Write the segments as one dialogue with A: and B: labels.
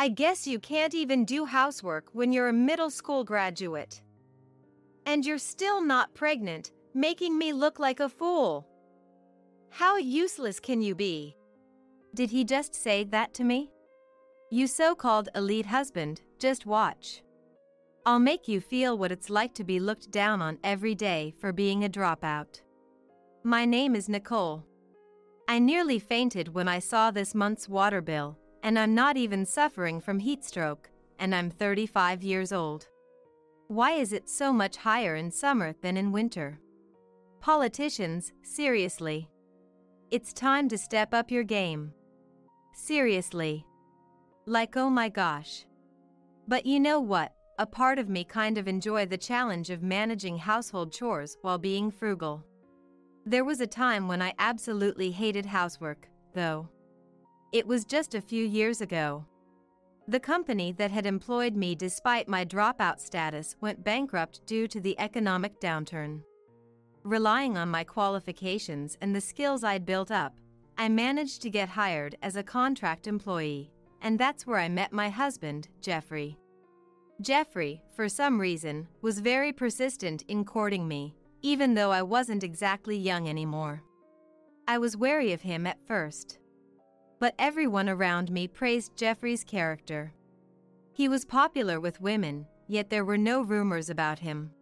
A: I guess you can't even do housework when you're a middle school graduate. And you're still not pregnant, making me look like a fool. How useless can you be?
B: Did he just say that to me? You so-called elite husband, just watch. I'll make you feel what it's like to be looked down on every day for being a dropout. My name is Nicole. I nearly fainted when I saw this month's water bill, and I'm not even suffering from heat stroke, and I'm 35 years old. Why is it so much higher in summer than in winter? Politicians, seriously. It's time to step up your game. Seriously. Like, oh my gosh. But you know what? A part of me kind of enjoy the challenge of managing household chores while being frugal. There was a time when I absolutely hated housework, though. It was just a few years ago. The company that had employed me despite my dropout status went bankrupt due to the economic downturn. Relying on my qualifications and the skills I'd built up, I managed to get hired as a contract employee, and that's where I met my husband, Jeffrey. Jeffrey, for some reason, was very persistent in courting me, even though I wasn't exactly young anymore. I was wary of him at first. But everyone around me praised Jeffrey's character. He was popular with women, yet there were no rumors about him.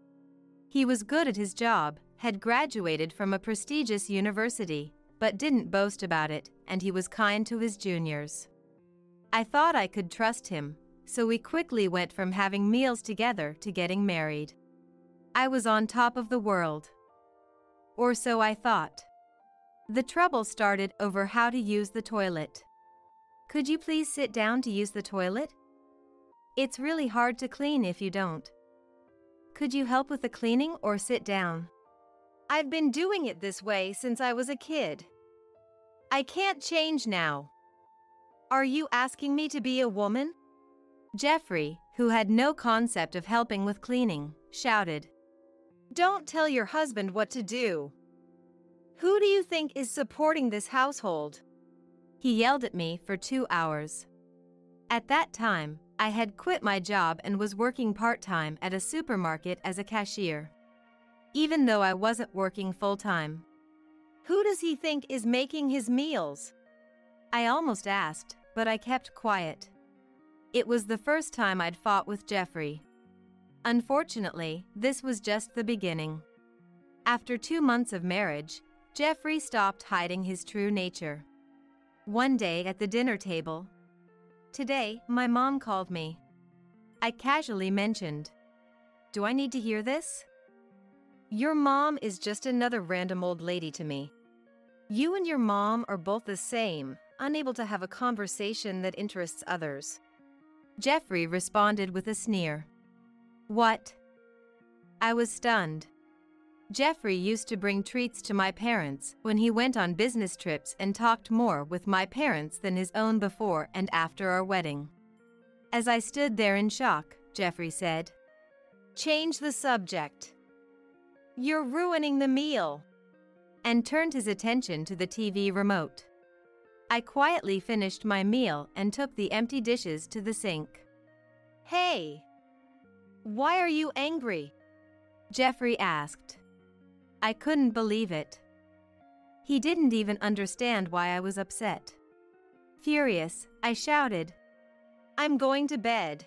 B: He was good at his job, had graduated from a prestigious university, but didn't boast about it, and he was kind to his juniors. I thought I could trust him, so we quickly went from having meals together to getting married. I was on top of the world. Or so I thought. The trouble started over how to use the toilet. Could you please sit down to use the toilet? It's really hard to clean if you don't. Could you help with the cleaning or sit down?
A: I've been doing it this way since I was a kid. I can't change now. Are you asking me to be a woman?
B: Jeffrey, who had no concept of helping with cleaning, shouted.
A: Don't tell your husband what to do. Who do you think is supporting this household?
B: He yelled at me for 2 hours. At that time, I had quit my job and was working part-time at a supermarket as a cashier. Even though I wasn't working full-time.
A: Who does he think is making his meals?
B: I almost asked, but I kept quiet. It was the first time I'd fought with Jeffrey. Unfortunately, this was just the beginning. After 2 months of marriage, Jeffrey stopped hiding his true nature. One day at the dinner table, today, my mom called me. I casually mentioned, "Do I need to hear this?"
A: Your mom is just another random old lady to me. You and your mom are both the same, unable to have a conversation that interests others.
B: Jeffrey responded with a sneer. What? I was stunned. Jeffrey used to bring treats to my parents when he went on business trips and talked more with my parents than his own before and after our wedding. As I stood there in shock, Jeffrey said,
A: "Change the subject. You're ruining the meal,"
B: and turned his attention to the TV remote. I quietly finished my meal and took the empty dishes to the sink.
A: "Hey! Why are you angry?"
B: Jeffrey asked. I couldn't believe it. He didn't even understand why I was upset. Furious, I shouted,
A: "I'm going to bed.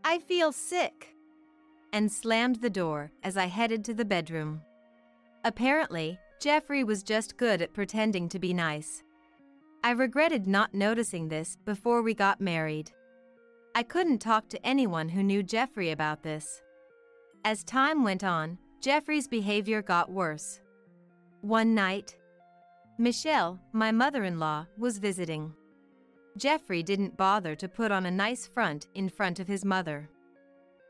A: I feel sick,"
B: and slammed the door as I headed to the bedroom. Apparently, Jeffrey was just good at pretending to be nice. I regretted not noticing this before we got married. I couldn't talk to anyone who knew Jeffrey about this. As time went on, Jeffrey's behavior got worse. One night, Michelle, my mother-in-law, was visiting. Jeffrey didn't bother to put on a nice front in front of his mother.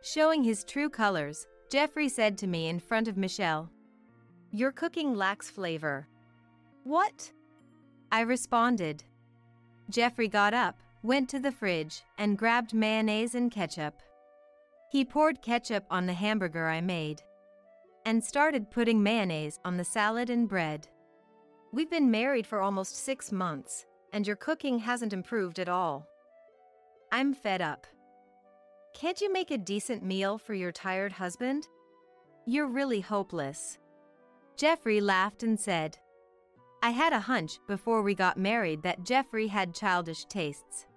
B: Showing his true colors, Jeffrey said to me in front of Michelle,
A: "Your cooking lacks flavor." "What?"
B: I responded. Jeffrey got up, went to the fridge, and grabbed mayonnaise and ketchup. He poured ketchup on the hamburger I made and started putting mayonnaise on the salad and bread.
A: "We've been married for almost 6 months, and your cooking hasn't improved at all."
B: I'm fed up. Can't you make a decent meal for your tired husband? You're really hopeless. Jeffrey laughed and said, I had a hunch before we got married that Jeffrey had childish tastes,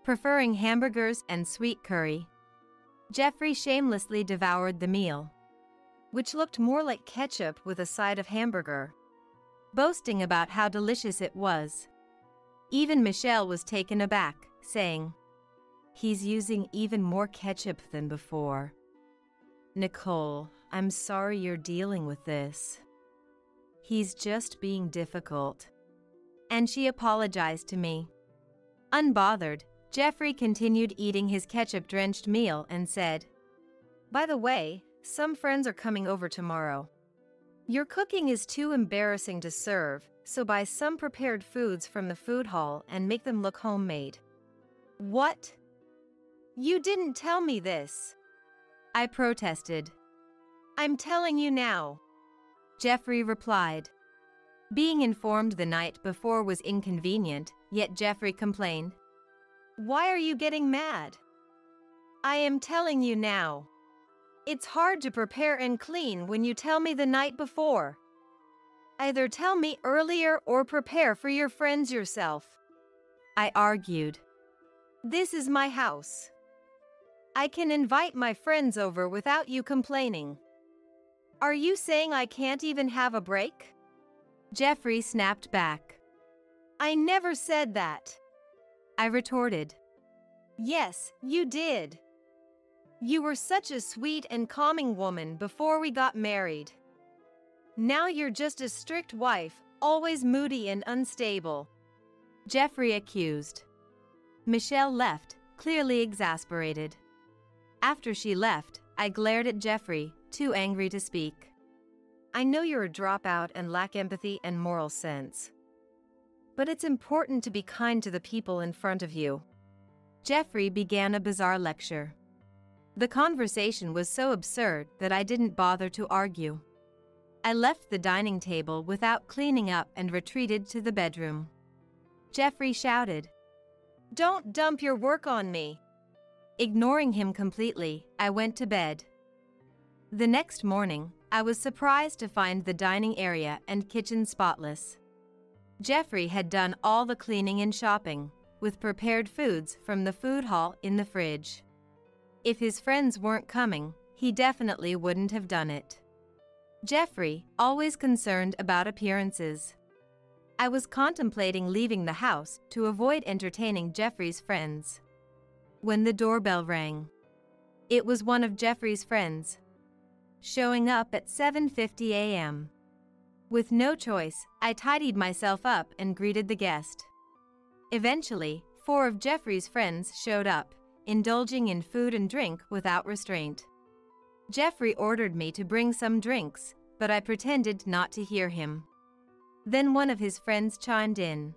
B: preferring hamburgers and sweet curry. Jeffrey shamelessly devoured the meal, which looked more like ketchup with a side of hamburger, boasting about how delicious it was. Even Michelle was taken aback, saying, He's using even more ketchup than before. Nicole, I'm sorry you're dealing with this. He's just being difficult. And she apologized to me. Unbothered, Jeffrey continued eating his ketchup-drenched meal and said, By the way, some friends are coming over tomorrow. Your cooking is too embarrassing to serve, so buy some prepared foods from the food hall and make them look homemade. What? You didn't tell me this. I protested. I'm telling you now. Jeffrey replied. Being informed the night before was inconvenient, yet Jeffrey complained. Why are you getting mad? I am telling you now. It's hard to prepare and clean when you tell me the night before. Either tell me earlier or prepare for your friends yourself. I argued. This is my house. I can invite my friends over without you complaining. Are you saying I can't even have a break? Jeffrey snapped back. I never said that. I retorted. Yes, you did. You were such a sweet and calming woman before we got married. Now you're just a strict wife, always moody and unstable. Jeffrey accused. Michelle left, clearly exasperated. After she left, I glared at Jeffrey, too angry to speak. I know you're a dropout and lack empathy and moral sense. But it's important to be kind to the people in front of you. Jeffrey began a bizarre lecture. The conversation was so absurd that I didn't bother to argue. I left the dining table without cleaning up and retreated to the bedroom. Jeffrey shouted, Don't dump your work on me. Ignoring him completely, I went to bed. The next morning, I was surprised to find the dining area and kitchen spotless. Jeffrey had done all the cleaning and shopping, with prepared foods from the food hall in the fridge. If his friends weren't coming, he definitely wouldn't have done it. Jeffrey, always concerned about appearances. I was contemplating leaving the house to avoid entertaining Jeffrey's friends, when the doorbell rang. It was one of Jeffrey's friends, showing up at 7:50 a.m. With no choice, I tidied myself up and greeted the guest. Eventually, 4 of Jeffrey's friends showed up, indulging in food and drink without restraint. Jeffrey ordered me to bring some drinks, but I pretended not to hear him. Then one of his friends chimed in.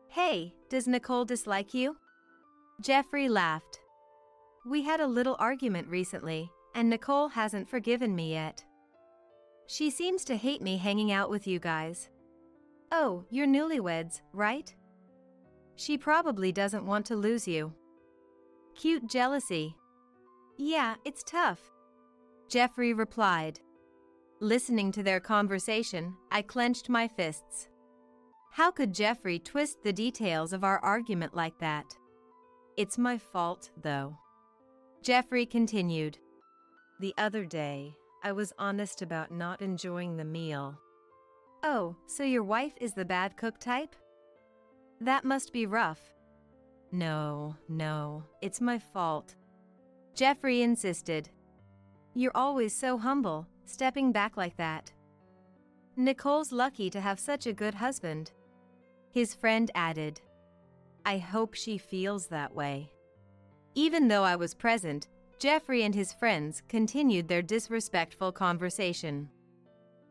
B: Hey, does Nicole dislike you? Jeffrey laughed. We had a little argument recently, and Nicole hasn't forgiven me yet. She seems to hate me hanging out with you guys. Oh, you're newlyweds, right? She probably doesn't want to lose you. Cute jealousy. Yeah, it's tough. Jeffrey replied. Listening to their conversation, I clenched my fists. How could Jeffrey twist the details of our argument like that? It's my fault, though. Jeffrey continued. The other day, I was honest about not enjoying the meal. Oh, so your wife is the bad cook type? That must be rough. No, it's my fault. Jeffrey insisted. You're always so humble, stepping back like that. Nicole's lucky to have such a good husband. His friend added. I hope she feels that way. Even though I was present, Jeffrey and his friends continued their disrespectful conversation,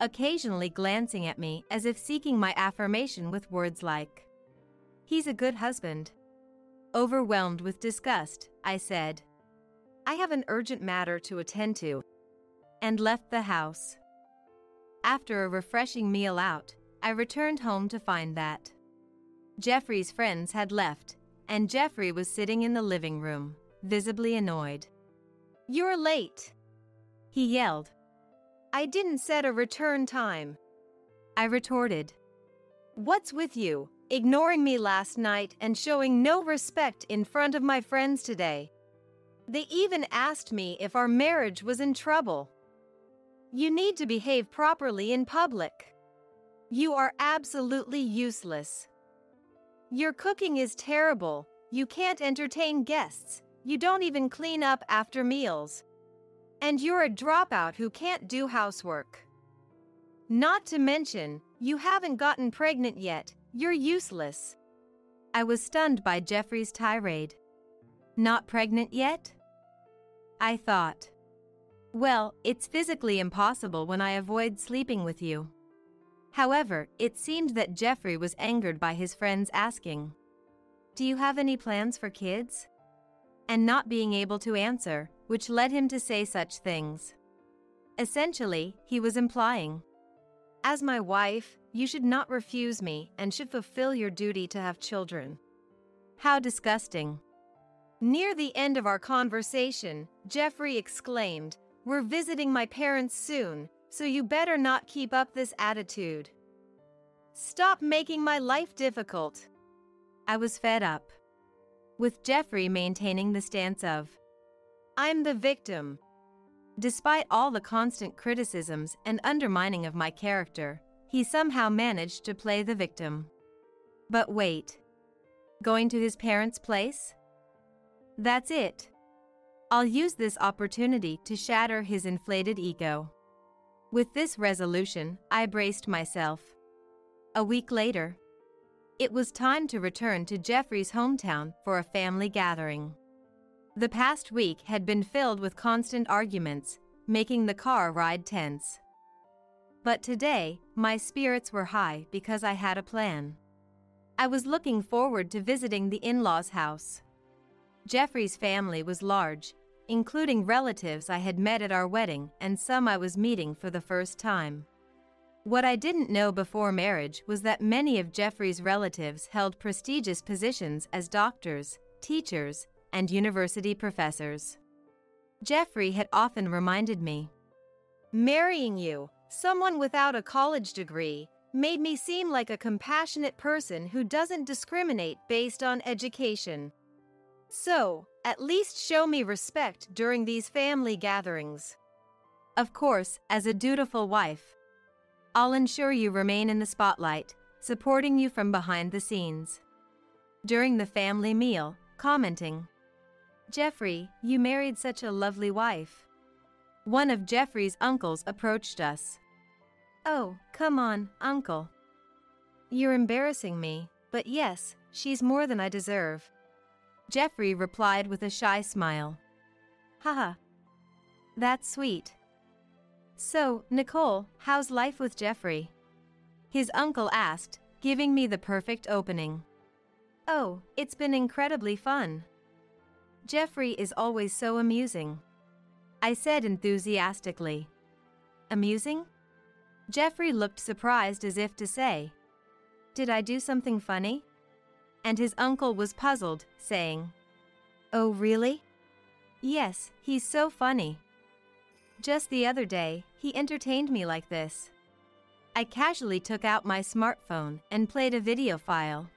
B: occasionally glancing at me as if seeking my affirmation with words like, He's a good husband. Overwhelmed with disgust, I said, I have an urgent matter to attend to, and left the house. After a refreshing meal out, I returned home to find that Jeffrey's friends had left, and Jeffrey was sitting in the living room, visibly annoyed.
A: "You're late,"
B: he yelled.
A: "I didn't set a return time,"
B: I retorted.
A: "What's with you, ignoring me last night and showing no respect in front of my friends today? They even asked me if our marriage was in trouble. You need to behave properly in public. You are absolutely useless. Your cooking is terrible, you can't entertain guests, you don't even clean up after meals. And you're a dropout who can't do housework. Not to mention, you haven't gotten pregnant yet, you're useless."
B: I was stunned by Jeffrey's tirade. Not pregnant yet? I thought. Well, it's physically impossible when I avoid sleeping with you. However, it seemed that Jeffrey was angered by his friends asking, "Do you have any plans for kids?" and not being able to answer, which led him to say such things. Essentially, he was implying,
A: "As my wife, you should not refuse me and should fulfill your duty to have children."
B: How disgusting.
A: Near the end of our conversation, Jeffrey exclaimed, "We're visiting my parents soon, so you better not keep up this attitude. Stop making my life difficult."
B: I was fed up. With Jeffrey maintaining the stance of,
A: "I'm the victim."
B: Despite all the constant criticisms and undermining of my character, he somehow managed to play the victim. But wait. Going to his parents' place? That's it. I'll use this opportunity to shatter his inflated ego. With this resolution, I braced myself. A week later, it was time to return to Jeffrey's hometown for a family gathering. The past week had been filled with constant arguments, making the car ride tense. But today, my spirits were high because I had a plan. I was looking forward to visiting the in-laws' house. Jeffrey's family was large, including relatives I had met at our wedding and some I was meeting for the first time. What I didn't know before marriage was that many of Jeffrey's relatives held prestigious positions as doctors, teachers, and university professors. Jeffrey had often reminded me,
A: "Marrying you, someone without a college degree, made me seem like a compassionate person who doesn't discriminate based on education. So, at least show me respect during these family gatherings."
B: Of course, as a dutiful wife, I'll ensure you remain in the spotlight, supporting you from behind the scenes. During the family meal, commenting, "Jeffrey, you married such a lovely wife." One of Jeffrey's uncles approached us. "Oh, come on, uncle.
A: "You're embarrassing me, but yes, she's more than I deserve."
B: Jeffrey replied with a shy smile. "Haha. That's sweet. So, Nicole, how's life with Jeffrey?" His uncle asked, giving me the perfect opening. "Oh, it's been incredibly fun. Jeffrey is always so amusing," I said enthusiastically. "Amusing?" Jeffrey looked surprised as if to say, "Did I do something funny?" And his uncle was puzzled, saying,
A: "Oh, really?"
B: "Yes, he's so funny. Just the other day, he entertained me like this." I casually took out my smartphone and played a video file.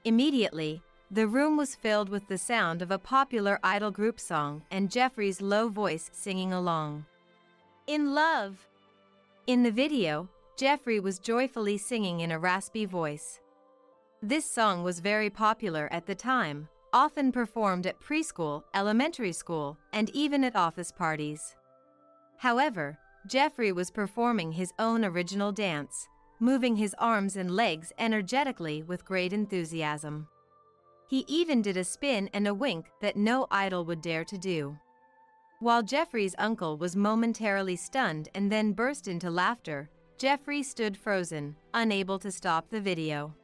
B: Immediately, the room was filled with the sound of a popular idol group song and Jeffrey's low voice singing along.
A: "In love."
B: In the video, Jeffrey was joyfully singing in a raspy voice. This song was very popular at the time, often performed at preschool, elementary school, and even at office parties. However, Jeffrey was performing his own original dance, moving his arms and legs energetically with great enthusiasm. He even did a spin and a wink that no idol would dare to do. While Jeffrey's uncle was momentarily stunned and then burst into laughter, Jeffrey stood frozen, unable to stop the video.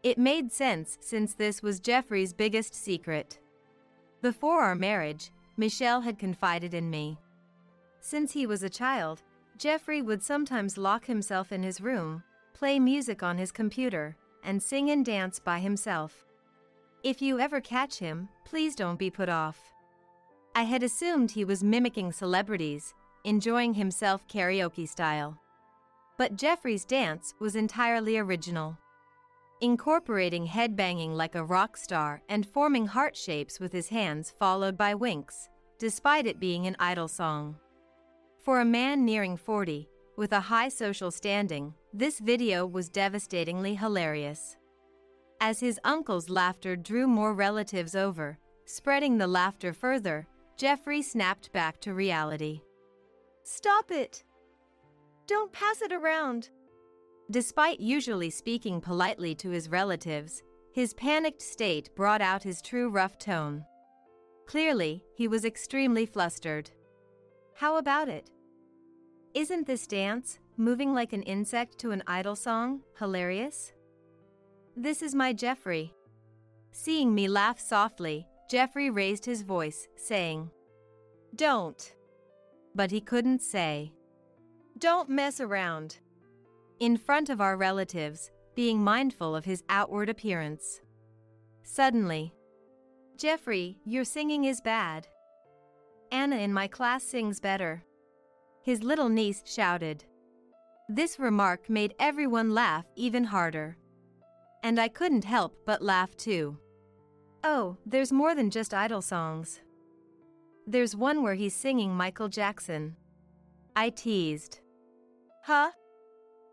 B: It made sense since this was Jeffrey's biggest secret. Before our marriage, Michelle had confided in me. Since he was a child, Jeffrey would sometimes lock himself in his room, play music on his computer, and sing and dance by himself. If you ever catch him, please don't be put off. I had assumed he was mimicking celebrities, enjoying himself karaoke style. But Jeffrey's dance was entirely original. Incorporating headbanging like a rock star and forming heart shapes with his hands followed by winks, despite it being an idol song. For a man nearing 40, with a high social standing, this video was devastatingly hilarious. As his uncle's laughter drew more relatives over, spreading the laughter further, Jeffrey snapped back to reality.
A: Stop it! Don't pass it around!
B: Despite usually speaking politely to his relatives, his panicked state brought out his true rough tone. Clearly, he was extremely flustered. How about it? Isn't this dance, moving like an insect to an idol song, hilarious? This is my Jeffrey. Seeing me laugh softly, Jeffrey raised his voice, saying,
A: Don't.
B: But he couldn't say.
A: Don't mess around.
B: In front of our relatives, being mindful of his outward appearance. Suddenly, Jeffrey, your singing is bad. Anna in my class sings better. His little niece shouted. This remark made everyone laugh even harder. And I couldn't help but laugh too. Oh, there's more than just idol songs. There's one where he's singing Michael Jackson. I teased.
A: Huh?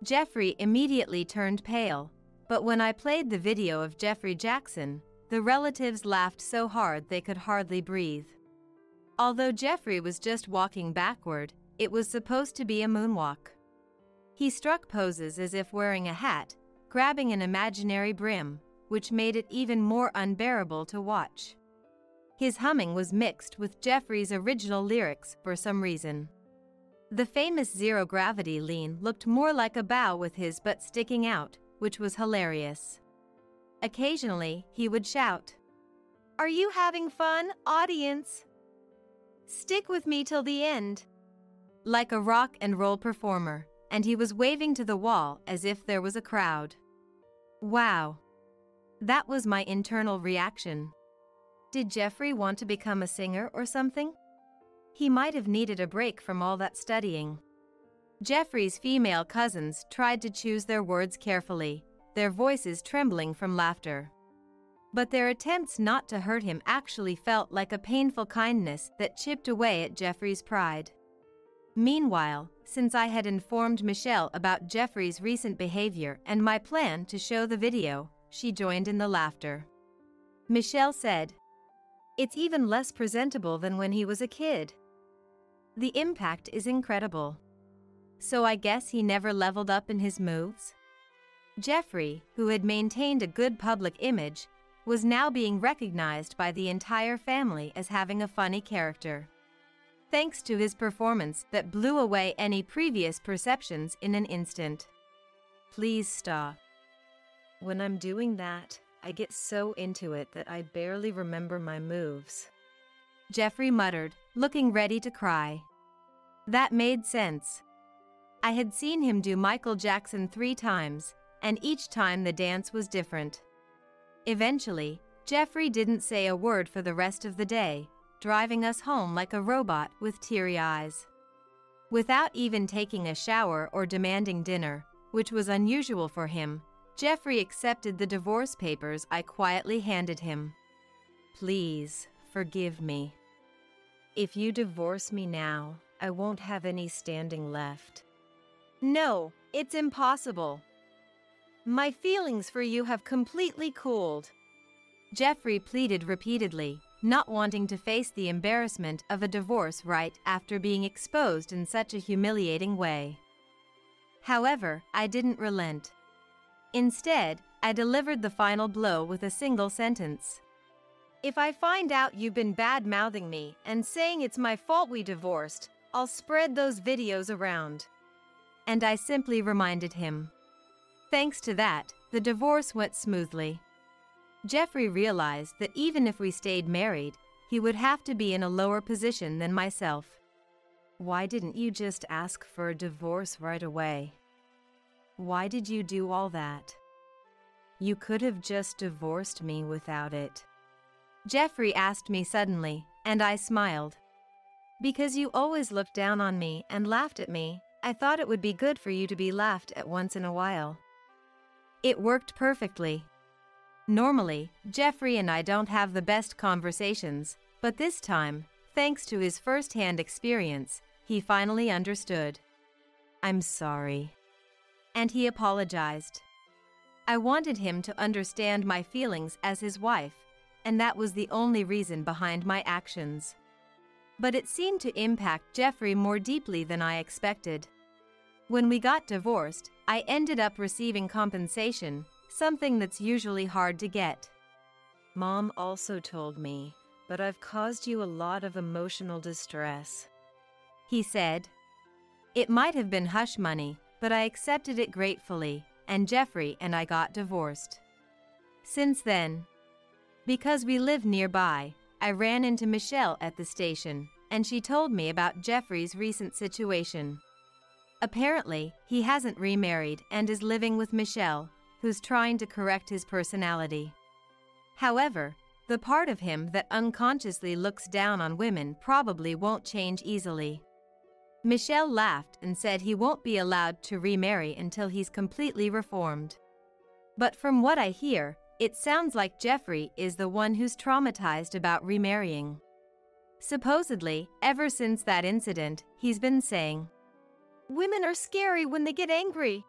B: Jeffrey immediately turned pale, but when I played the video of Jeffrey Jackson, the relatives laughed so hard they could hardly breathe. Although Jeffrey was just walking backward, it was supposed to be a moonwalk. He struck poses as if wearing a hat, grabbing an imaginary brim, which made it even more unbearable to watch. His humming was mixed with Jeffrey's original lyrics for some reason. The famous zero-gravity lean looked more like a bow with his butt sticking out, which was hilarious. Occasionally, he would shout,
A: Are you having fun, audience? Stick with me till the end.
B: Like a rock and roll performer, and he was waving to the wall as if there was a crowd. Wow. That was my internal reaction. Did Jeffrey want to become a singer or something? He might have needed a break from all that studying. Jeffrey's female cousins tried to choose their words carefully, their voices trembling from laughter. But their attempts not to hurt him actually felt like a painful kindness that chipped away at Jeffrey's pride. Meanwhile, since I had informed Michelle about Jeffrey's recent behavior and my plan to show the video, she joined in the laughter. Michelle said, It's even less presentable than when he was a kid. The impact is incredible. So I guess he never leveled up in his moves? Jeffrey, who had maintained a good public image, was now being recognized by the entire family as having a funny character. Thanks to his performance that blew away any previous perceptions in an instant. Please stop. When I'm doing that, I get so into it that I barely remember my moves. Jeffrey muttered, looking ready to cry. That made sense. I had seen him do Michael Jackson 3 times, and each time the dance was different. Eventually, Jeffrey didn't say a word for the rest of the day, driving us home like a robot with teary eyes. Without even taking a shower or demanding dinner, which was unusual for him, Jeffrey accepted the divorce papers I quietly handed him. Please, forgive me. If you divorce me now, I won't have any standing left.
A: No, it's impossible. My feelings for you have completely cooled.
B: Jeffrey pleaded repeatedly, not wanting to face the embarrassment of a divorce right after being exposed in such a humiliating way. However, I didn't relent. Instead, I delivered the final blow with a single sentence.
A: If I find out you've been bad-mouthing me and saying it's my fault we divorced, I'll spread those videos around.
B: And I simply reminded him. Thanks to that, the divorce went smoothly. Jeffrey realized that even if we stayed married, he would have to be in a lower position than myself. Why didn't you just ask for a divorce right away? Why did you do all that? You could have just divorced me without it. Jeffrey asked me suddenly, and I smiled. Because you always looked down on me and laughed at me, I thought it would be good for you to be laughed at once in a while. It worked perfectly. Normally, Jeffrey and I don't have the best conversations, but this time, thanks to his first-hand experience, he finally understood. I'm sorry. And he apologized. I wanted him to understand my feelings as his wife, and that was the only reason behind my actions. But it seemed to impact Jeffrey more deeply than I expected. When we got divorced, I ended up receiving compensation, something that's usually hard to get. Mom also told me, but I've caused you a lot of emotional distress, he said. It might have been hush money, but I accepted it gratefully, and Jeffrey and I got divorced. Since then, because we live nearby, I ran into Michelle at the station, and she told me about Jeffrey's recent situation. Apparently, he hasn't remarried and is living with Michelle, who's trying to correct his personality. However, the part of him that unconsciously looks down on women probably won't change easily. Michelle laughed and said he won't be allowed to remarry until he's completely reformed. But from what I hear, it sounds like Jeffrey is the one who's traumatized about remarrying. Supposedly, ever since that incident, he's been saying, "Women are scary when they get angry,"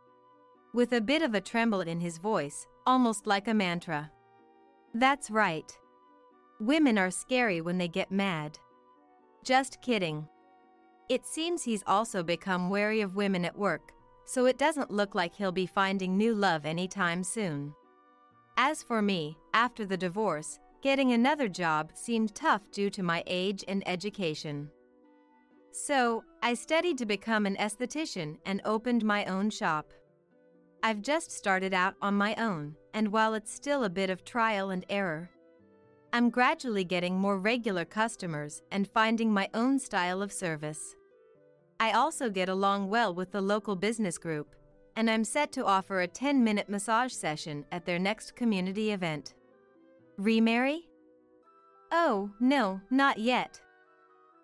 B: with a bit of a tremble in his voice, almost like a mantra. That's right. Women are scary when they get mad. Just kidding. It seems he's also become wary of women at work, so it doesn't look like he'll be finding new love anytime soon. As for me, after the divorce, getting another job seemed tough due to my age and education. So, I studied to become an esthetician and opened my own shop. I've just started out on my own, and while it's still a bit of trial and error, I'm gradually getting more regular customers and finding my own style of service. I also get along well with the local business group, and I'm set to offer a 10-minute massage session at their next community event. Remarry? Oh, no, not yet.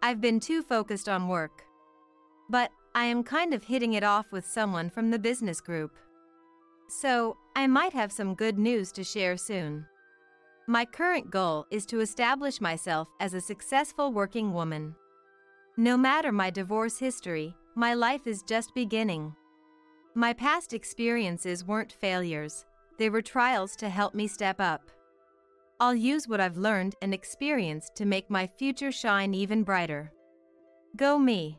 B: I've been too focused on work. But I am kind of hitting it off with someone from the business group. So, I might have some good news to share soon. My current goal is to establish myself as a successful working woman. No matter my divorce history, my life is just beginning. My past experiences weren't failures, they were trials to help me step up. I'll use what I've learned and experienced to make my future shine even brighter. Go me.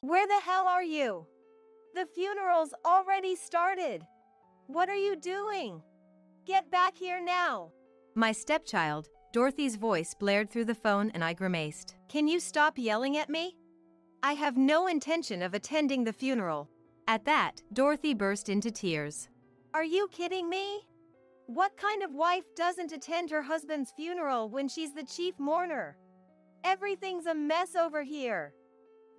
A: Where the hell are you? The funeral's already started. What are you doing? Get back here now.
B: My stepchild, Dorothy's voice blared through the phone and I grimaced.
A: Can you stop yelling at me? I have no intention of attending the funeral.
B: At that, Dorothy burst into tears.
A: Are you kidding me? What kind of wife doesn't attend her husband's funeral when she's the chief mourner? Everything's a mess over here.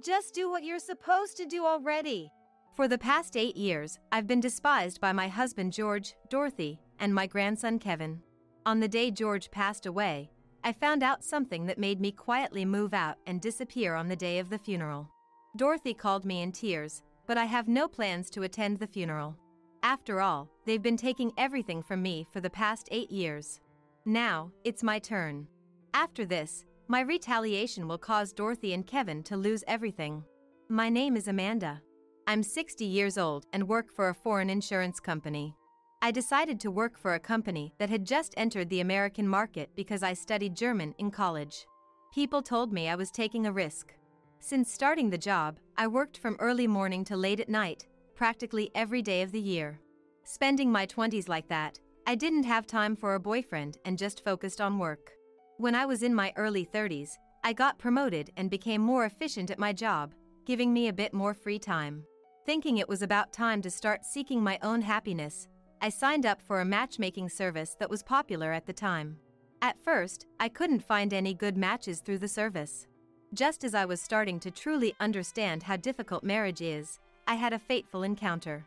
A: Just do what you're supposed to do already.
B: For the past 8 years, I've been despised by my husband George, Dorothy, and my grandson Kevin. On the day George passed away, I found out something that made me quietly move out and disappear on the day of the funeral. Dorothy called me in tears, but I have no plans to attend the funeral. After all, they've been taking everything from me for the past 8 years. Now, it's my turn. After this, my retaliation will cause Dorothy and Kevin to lose everything. My name is Amanda. I'm 60 years old and work for a foreign insurance company. I decided to work for a company that had just entered the American market because I studied German in college. People told me I was taking a risk. Since starting the job, I worked from early morning to late at night, practically every day of the year. Spending my 20s like that, I didn't have time for a boyfriend and just focused on work. When I was in my early 30s, I got promoted and became more efficient at my job, giving me a bit more free time. Thinking it was about time to start seeking my own happiness, I signed up for a matchmaking service that was popular at the time. At first, I couldn't find any good matches through the service. Just as I was starting to truly understand how difficult marriage is, I had a fateful encounter.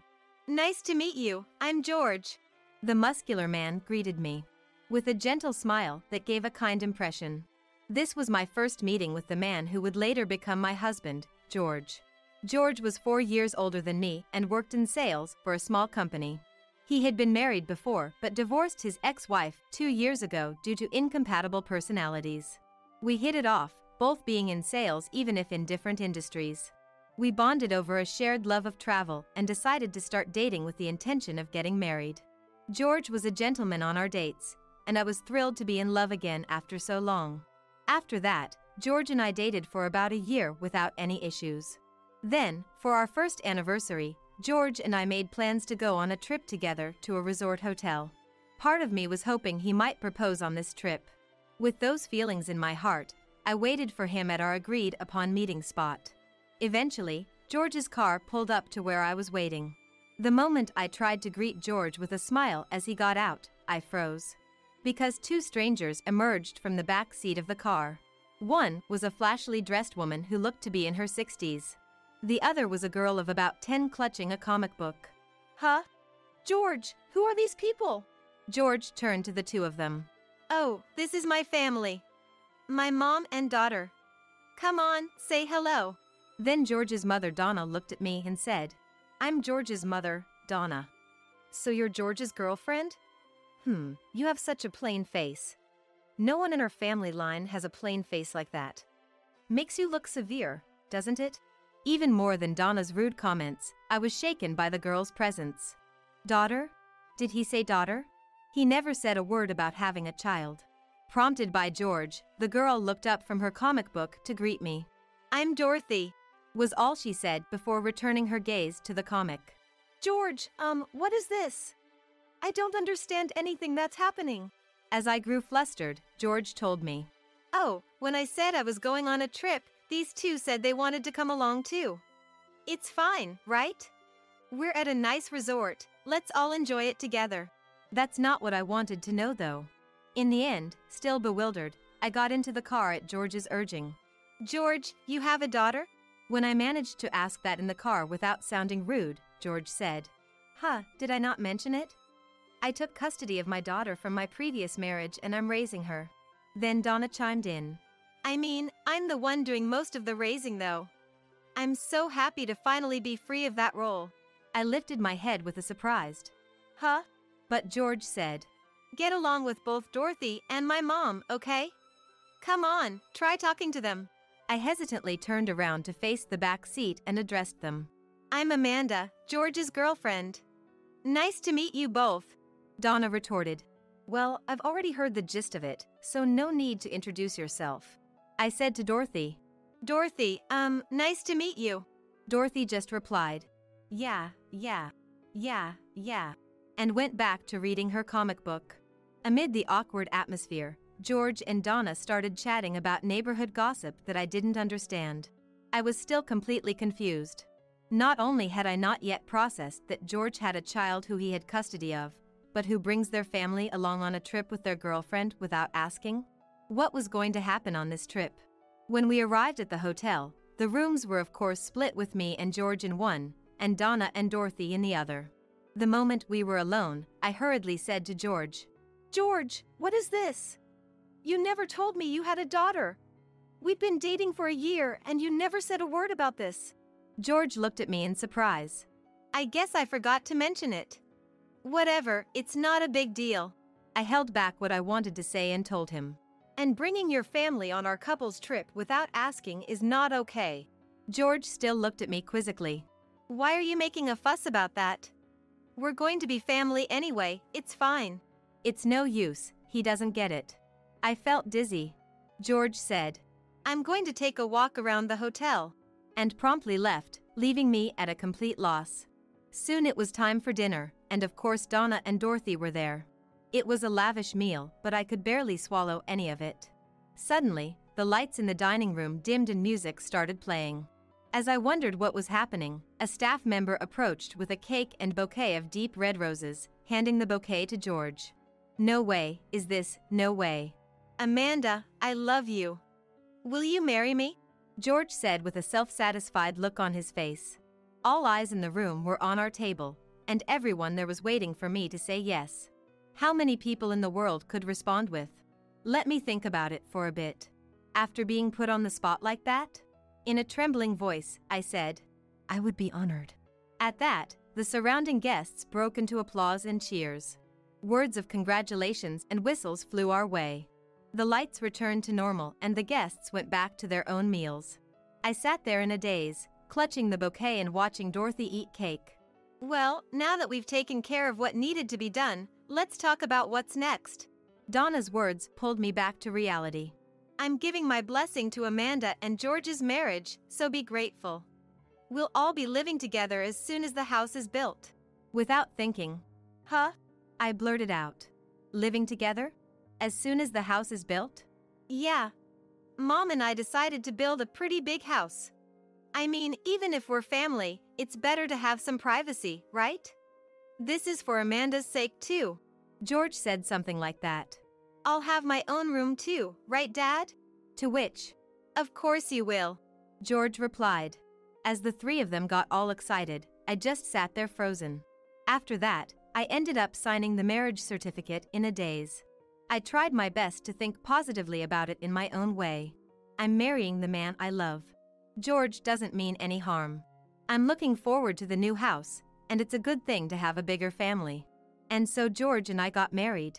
A: Nice to meet you, I'm George.
B: The muscular man greeted me with a gentle smile that gave a kind impression. This was my first meeting with the man who would later become my husband, George. George was 4 years older than me and worked in sales for a small company. He had been married before but divorced his ex-wife 2 years ago due to incompatible personalities. We hit it off, both being in sales even if in different industries. We bonded over a shared love of travel and decided to start dating with the intention of getting married. George was a gentleman on our dates, and I was thrilled to be in love again after so long. After that, George and I dated for about a year without any issues. Then, for our first anniversary, George and I made plans to go on a trip together to a resort hotel. Part of me was hoping he might propose on this trip. With those feelings in my heart, I waited for him at our agreed-upon meeting spot. Eventually, George's car pulled up to where I was waiting. The moment I tried to greet George with a smile as he got out, I froze. Because 2 strangers emerged from the back seat of the car. One was a flashily dressed woman who looked to be in her 60s. The other was a girl of about 10 clutching a comic book.
A: Huh? George, who are these people?
B: George turned to the 2 of them.
A: Oh, this is my family. My mom and daughter. Come on, say hello.
B: Then George's mother Donna looked at me and said, I'm George's mother, Donna.
A: So you're George's girlfriend? You have such a plain face. No one in our family line has a plain face like that. Makes you look severe, doesn't it?
B: Even more than Donna's rude comments, I was shaken by the girl's presence. Daughter? Did he say daughter? He never said a word about having a child. Prompted by George, the girl looked up from her comic book to greet me.
A: I'm Dorothy,
B: was all she said before returning her gaze to the comic.
A: George, what is this? I don't understand anything that's happening.
B: As I grew flustered, George told me.
A: Oh, when I said I was going on a trip, these 2 said they wanted to come along too. It's fine, right? We're at a nice resort, let's all enjoy it together.
B: That's not what I wanted to know though. In the end, still bewildered, I got into the car at George's urging.
A: George, you have a daughter?
B: When I managed to ask that in the car without sounding rude, George said, Did I not mention it? I took custody of my daughter from my previous marriage and I'm raising her. Then Donna chimed in.
A: I mean, I'm the one doing most of the raising though. I'm so happy to finally be free of that role.
B: I lifted my head with a surprised.
A: Huh?
B: But George said,
A: Get along with both Dorothy and my mom, okay? Come on, try talking to them.
B: I hesitantly turned around to face the back seat and addressed them.
A: I'm Amanda, George's girlfriend. Nice to meet you both.
B: Donna retorted. Well, I've already heard the gist of it, so no need to introduce yourself. I said to Dorothy.
A: Dorothy, nice to meet you.
B: Dorothy just replied, yeah, and went back to reading her comic book. Amid the awkward atmosphere, George and Donna started chatting about neighborhood gossip that I didn't understand. I was still completely confused. Not only had I not yet processed that George had a child who he had custody of, but who brings their family along on a trip with their girlfriend without asking? What was going to happen on this trip? When we arrived at the hotel, the rooms were of course split with me and George in one, and Donna and Dorothy in the other. The moment we were alone, I hurriedly said to George,
A: George, what is this? You never told me you had a daughter. We've been dating for a year and you never said a word about this.
B: George looked at me in surprise.
A: I guess I forgot to mention it. Whatever, it's not a big deal.
B: I held back what I wanted to say and told him.
A: And bringing your family on our couple's trip without asking is not okay.
B: George still looked at me quizzically.
A: Why are you making a fuss about that? We're going to be family anyway, it's fine.
B: It's no use, he doesn't get it. I felt dizzy. George said,
A: I'm going to take a walk around the hotel.
B: And promptly left, leaving me at a complete loss. Soon it was time for dinner, and of course Donna and Dorothy were there. It was a lavish meal, but I could barely swallow any of it. Suddenly, the lights in the dining room dimmed and music started playing. As I wondered what was happening, a staff member approached with a cake and bouquet of deep red roses, handing the bouquet to George. No way, is this, no way.
A: Amanda, I love you. Will you marry me?
B: George said with a self-satisfied look on his face. All eyes in the room were on our table, and everyone there was waiting for me to say yes. How many people in the world could respond with, "Let me think about it for a bit"? After being put on the spot like that? In a trembling voice, I said, "I would be honored." At that, the surrounding guests broke into applause and cheers. Words of congratulations and whistles flew our way. The lights returned to normal and the guests went back to their own meals. I sat there in a daze, clutching the bouquet and watching Dorothy eat cake.
A: Well, now that we've taken care of what needed to be done, let's talk about what's next.
B: Donna's words pulled me back to reality.
A: I'm giving my blessing to Amanda and George's marriage, so be grateful. We'll all be living together as soon as the house is built.
B: Without thinking,
A: Huh?
B: I blurted out. Living together? As soon as the house is built?
A: Yeah. Mom and I decided to build a pretty big house. I mean, even if we're family, it's better to have some privacy, right? This is for Amanda's sake too.
B: George said something like that.
A: I'll have my own room too, right, Dad?
B: To which,
A: Of course you will.
B: George replied. As the three of them got all excited, I just sat there frozen. After that, I ended up signing the marriage certificate in a daze. I tried my best to think positively about it in my own way. I'm marrying the man I love. George doesn't mean any harm. I'm looking forward to the new house, and it's a good thing to have a bigger family. And so George and I got married.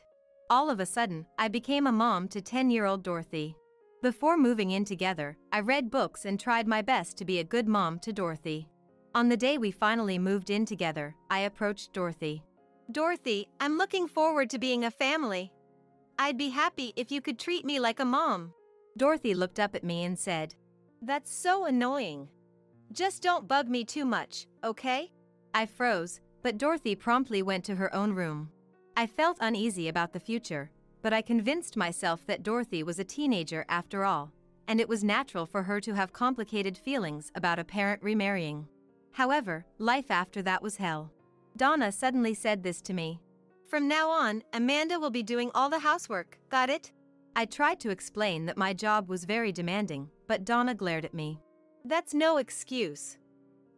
B: All of a sudden, I became a mom to 10-year-old Dorothy. Before moving in together, I read books and tried my best to be a good mom to Dorothy. On the day we finally moved in together, I approached Dorothy.
A: Dorothy, I'm looking forward to being a family. I'd be happy if you could treat me like a mom.
B: Dorothy looked up at me and said,
A: That's so annoying. Just don't bug me too much, okay?
B: I froze, but Dorothy promptly went to her own room. I felt uneasy about the future, but I convinced myself that Dorothy was a teenager after all, and it was natural for her to have complicated feelings about a parent remarrying. However, life after that was hell. Donna suddenly said this to me.
A: From now on, Amanda will be doing all the housework, got it?
B: I tried to explain that my job was very demanding, but Donna glared at me.
A: That's no excuse.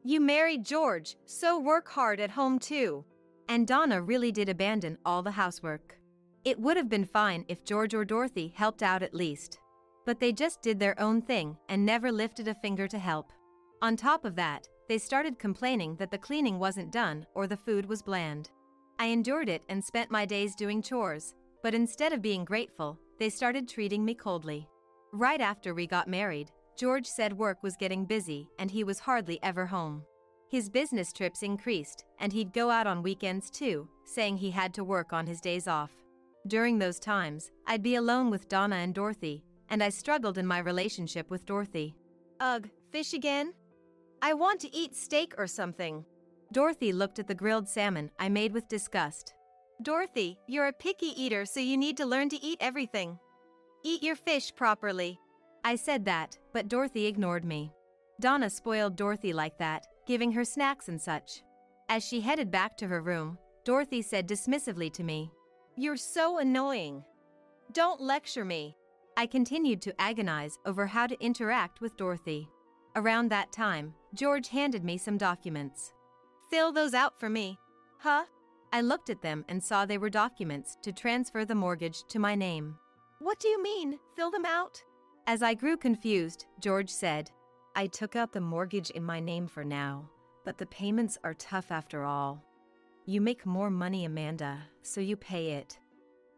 A: You married George, so work hard at home too.
B: And Donna really did abandon all the housework. It would have been fine if George or Dorothy helped out at least. But they just did their own thing and never lifted a finger to help. On top of that, they started complaining that the cleaning wasn't done or the food was bland. I endured it and spent my days doing chores, but instead of being grateful, they started treating me coldly. Right after we got married, George said work was getting busy and he was hardly ever home. His business trips increased and he'd go out on weekends too, saying he had to work on his days off. During those times, I'd be alone with Donna and Dorothy, and I struggled in my relationship with Dorothy.
A: Ugh, fish again? I want to eat steak or something.
B: Dorothy looked at the grilled salmon I made with disgust.
A: Dorothy, you're a picky eater, so you need to learn to eat everything. Eat your fish properly.
B: I said that, but Dorothy ignored me. Donna spoiled Dorothy like that, giving her snacks and such. As she headed back to her room, Dorothy said dismissively to me,
A: You're so annoying. Don't lecture me.
B: I continued to agonize over how to interact with Dorothy. Around that time, George handed me some documents.
A: Fill those out for me. Huh?
B: I looked at them and saw they were documents to transfer the mortgage to my name.
A: What do you mean, fill them out?
B: As I grew confused, George said,
A: I took out the mortgage in my name for now, but the payments are tough after all. You make more money, Amanda, so you pay it.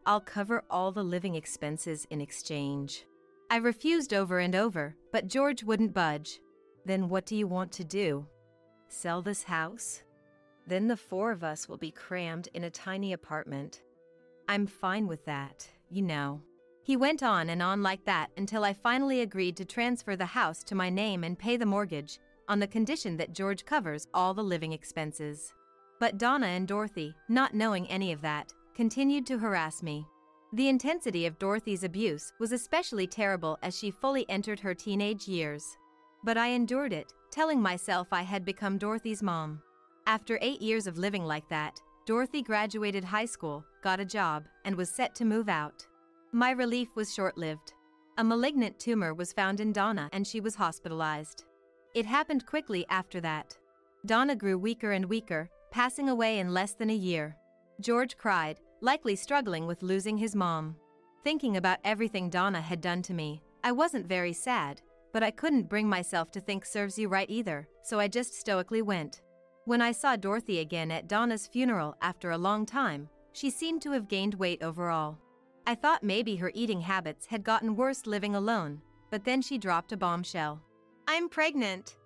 A: I'll cover all the living expenses in exchange.
B: I refused over and over, but George wouldn't budge.
A: Then what do you want to do? Sell this house? Then the four of us will be crammed in a tiny apartment. I'm fine with that, you know.
B: He went on and on like that until I finally agreed to transfer the house to my name and pay the mortgage, on the condition that George covers all the living expenses. But Donna and Dorothy, not knowing any of that, continued to harass me. The intensity of Dorothy's abuse was especially terrible as she fully entered her teenage years. But I endured it, telling myself I had become Dorothy's mom. After 8 years of living like that, Dorothy graduated high school, got a job, and was set to move out. My relief was short-lived. A malignant tumor was found in Donna and she was hospitalized. It happened quickly after that. Donna grew weaker and weaker, passing away in less than a year. George cried, likely struggling with losing his mom. Thinking about everything Donna had done to me, I wasn't very sad, but I couldn't bring myself to think serves you right either, so I just stoically went. When I saw Dorothy again at Donna's funeral after a long time, she seemed to have gained weight overall. I thought maybe her eating habits had gotten worse living alone, but then she dropped a bombshell.
A: I'm pregnant.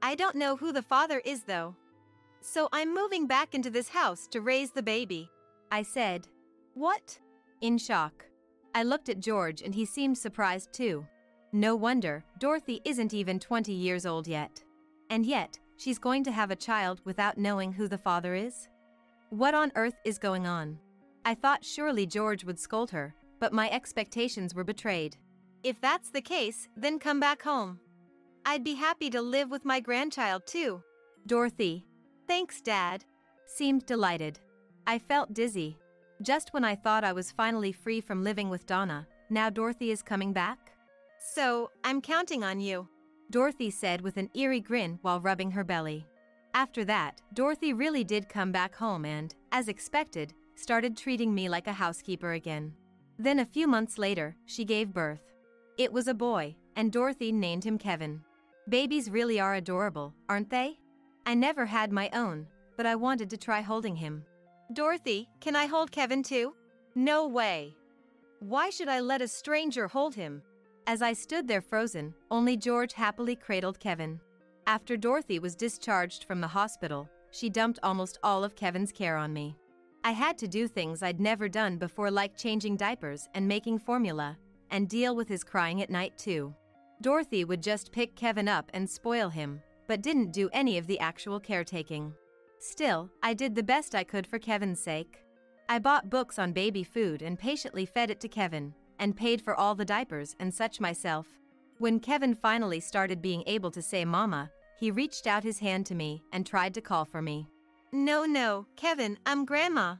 A: I don't know who the father is though. So I'm moving back into this house to raise the baby.
B: I said.
A: What?
B: In shock. I looked at George and he seemed surprised too. No wonder, Dorothy isn't even 20 years old yet. And yet, she's going to have a child without knowing who the father is? What on earth is going on? I thought surely George would scold her, but my expectations were betrayed.
A: If that's the case, then come back home. I'd be happy to live with my grandchild too.
B: Dorothy,
A: thanks, Dad,
B: seemed delighted. I felt dizzy. Just when I thought I was finally free from living with Donna, now Dorothy is coming back?
A: So, I'm counting on you,
B: Dorothy said with an eerie grin while rubbing her belly. After that, Dorothy really did come back home and, as expected, started treating me like a housekeeper again. Then a few months later, she gave birth. It was a boy, and Dorothy named him Kevin. Babies really are adorable, aren't they? I never had my own, but I wanted to try holding him.
A: Dorothy, can I hold Kevin too? No way. Why should I let a stranger hold him?
B: As I stood there frozen, only George happily cradled Kevin. After Dorothy was discharged from the hospital, she dumped almost all of Kevin's care on me. I had to do things I'd never done before, like changing diapers and making formula, and deal with his crying at night too. Dorothy would just pick Kevin up and spoil him, but didn't do any of the actual caretaking. Still, I did the best I could for Kevin's sake. I bought books on baby food and patiently fed it to Kevin, and paid for all the diapers and such myself. When Kevin finally started being able to say mama, he reached out his hand to me and tried to call for me.
A: No, Kevin, I'm Grandma.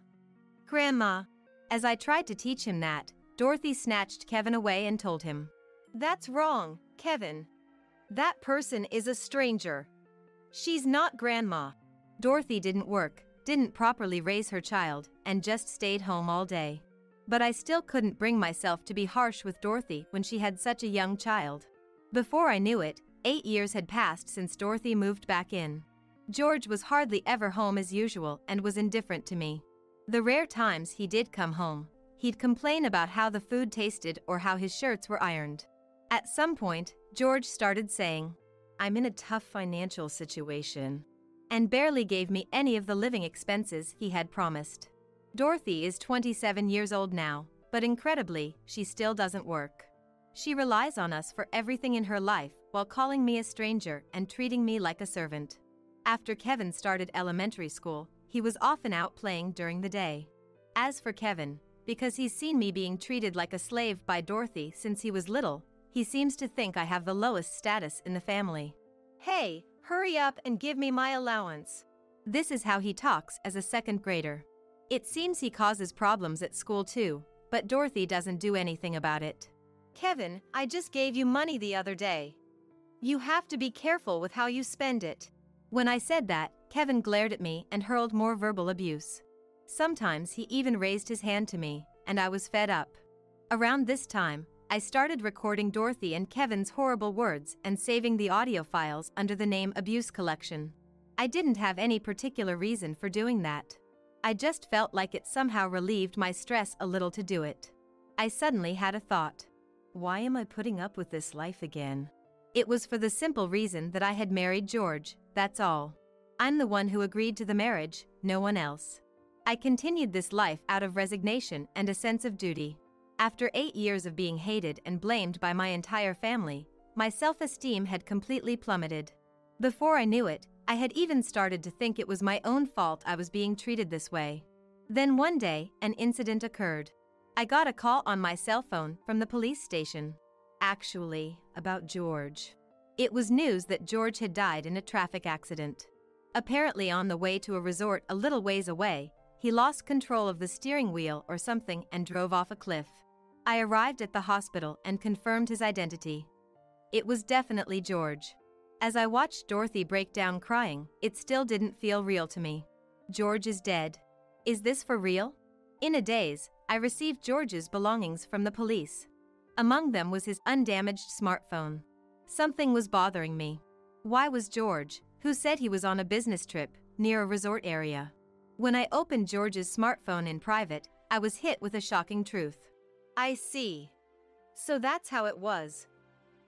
A: Grandma.
B: As I tried to teach him that, Dorothy snatched Kevin away and told him.
A: That's wrong, Kevin. That person is a stranger. She's not Grandma.
B: Dorothy didn't work, didn't properly raise her child, and just stayed home all day. But I still couldn't bring myself to be harsh with Dorothy when she had such a young child. Before I knew it, 8 years had passed since Dorothy moved back in. George was hardly ever home as usual and was indifferent to me. The rare times he did come home, he'd complain about how the food tasted or how his shirts were ironed. At some point, George started saying, "I'm in a tough financial situation," and barely gave me any of the living expenses he had promised. Dorothy is 27 years old now, but incredibly, she still doesn't work. She relies on us for everything in her life while calling me a stranger and treating me like a servant. After Kevin started elementary school, he was often out playing during the day. As for Kevin, because he's seen me being treated like a slave by Dorothy since he was little, he seems to think I have the lowest status in the family.
A: Hey, hurry up and give me my allowance.
B: This is how he talks as a second grader. It seems he causes problems at school too, but Dorothy doesn't do anything about it.
A: Kevin, I just gave you money the other day. You have to be careful with how you spend it.
B: When I said that, Kevin glared at me and hurled more verbal abuse. Sometimes he even raised his hand to me, and I was fed up. Around this time, I started recording Dorothy and Kevin's horrible words and saving the audio files under the name Abuse Collection. I didn't have any particular reason for doing that. I just felt like it somehow relieved my stress a little to do it. I suddenly had a thought. Why am I putting up with this life again? It was for the simple reason that I had married George, that's all. I'm the one who agreed to the marriage, no one else. I continued this life out of resignation and a sense of duty. After 8 years of being hated and blamed by my entire family, my self-esteem had completely plummeted. Before I knew it, I had even started to think it was my own fault I was being treated this way. Then one day, an incident occurred. I got a call on my cell phone from the police station. Actually, about George. It was news that George had died in a traffic accident. Apparently on the way to a resort a little ways away, he lost control of the steering wheel or something and drove off a cliff. I arrived at the hospital and confirmed his identity. It was definitely George. As I watched Dorothy break down crying, it still didn't feel real to me. George is dead. Is this for real? In a daze, I received George's belongings from the police. Among them was his undamaged smartphone. Something was bothering me. Why was George, who said he was on a business trip, near a resort area? When I opened George's smartphone in private, I was hit with a shocking truth.
A: I see. So that's how it was.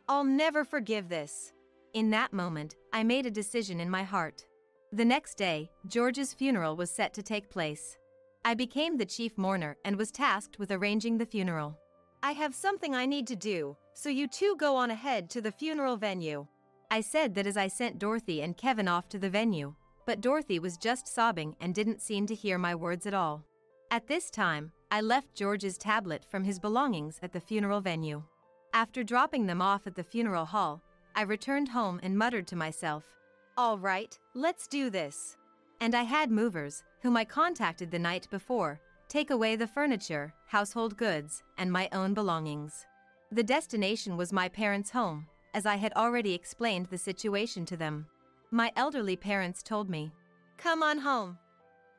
A: I'll never forgive this.
B: In that moment, I made a decision in my heart. The next day, George's funeral was set to take place. I became the chief mourner and was tasked with arranging the funeral.
A: I have something I need to do, so you two go on ahead to the funeral venue.
B: I said that as I sent Dorothy and Kevin off to the venue, but Dorothy was just sobbing and didn't seem to hear my words at all. At this time, I left George's tablet from his belongings at the funeral venue. After dropping them off at the funeral hall, I returned home and muttered to myself,
A: "All right, let's do this."
B: And I had movers, whom I contacted the night before, take away the furniture, household goods, and my own belongings. The destination was my parents' home, as I had already explained the situation to them. My elderly parents told me,
A: "Come on home.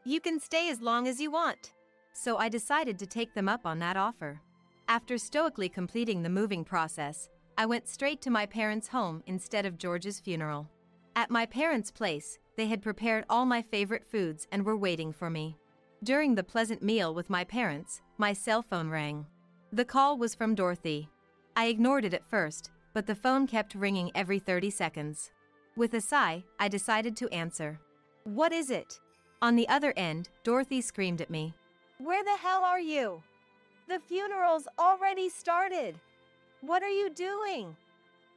A: You can stay as long as you want."
B: So I decided to take them up on that offer. After stoically completing the moving process, I went straight to my parents' home instead of George's funeral. At my parents' place, they had prepared all my favorite foods and were waiting for me. During the pleasant meal with my parents, my cell phone rang. The call was from Dorothy. I ignored it at first, but the phone kept ringing every 30 seconds. With a sigh, I decided to answer.
A: "What is it?"
B: On the other end, Dorothy screamed at me.
A: "Where the hell are you? The funeral's already started. What are you doing?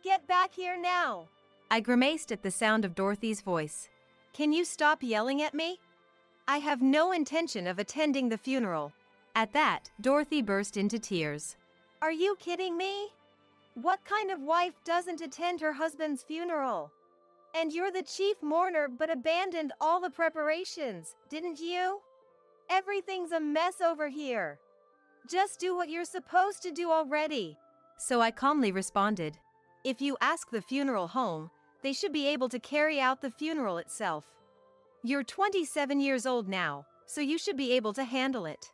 A: Get back here now."
B: I grimaced at the sound of Dorothy's voice.
A: "Can you stop yelling at me? I have no intention of attending the funeral."
B: At that, Dorothy burst into tears.
A: "Are you kidding me? What kind of wife doesn't attend her husband's funeral? And you're the chief mourner but abandoned all the preparations, didn't you? Everything's a mess over here. Just do what you're supposed to do already."
B: So I calmly responded,
A: "If you ask the funeral home, they should be able to carry out the funeral itself. You're 27 years old now, so you should be able to handle it.